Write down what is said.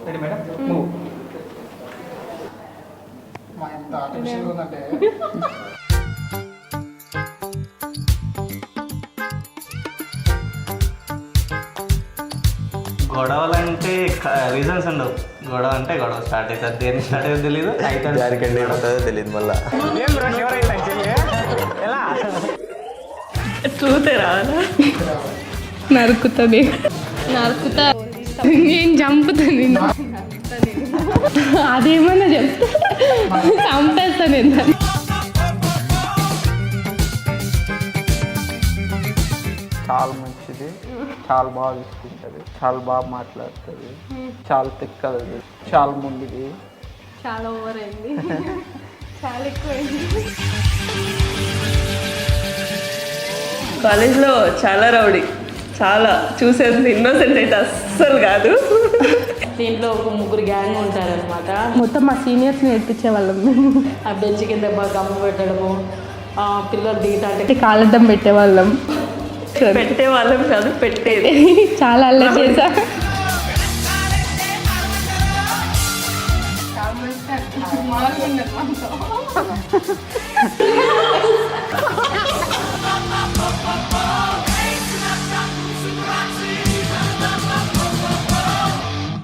Ready madam move. మా ఎంత artificial ఉందంటే గొడవలు అంటే రీజన్స్ ఉండవు. గొడవ అంటే గొడవ స్టార్ట్ అవుతుంది. దేని స్టార్ట్ అవుతుంది తెలియదు, అయితే దానికంటే ఏమవుతుందో తెలియదు మళ్ళీ. ఎలా చూతే రావాలా? నరుకుతుంది, నరుకుతా, నేను చంపుతాను, అదేమన్నా చెప్తా, చంపేస్తాను నేను. చాలా మంచిది, చాలా బాగా చూసుకుంటుంది, చాలా బాగా మాట్లాడుతుంది, చాలా తిక్కది, చాలా ముందుది, చాలా ఓవర్ అయింది, చాలా ఎక్కువైంది. కాలేజ్లో చాలా రౌడీ, చాలా చూసేది ఇన్నోసెంట్ అయితే అస్సలు కాదు. దీంట్లో ఒక ముగ్గురు గ్యాంగ్ ఉంటారనమాట. మొత్తం మా సీనియర్స్ నేర్పించే వాళ్ళం. ఆ బెంచ్ కింద బాగా గమ్ము పెట్టడము, పిల్లలు దిగుతా అంటే కాలడ్డం పెట్టేవాళ్ళం. పెట్టేవాళ్ళం కాదు, పెట్టేది. చాలా అల్లరి చేసా.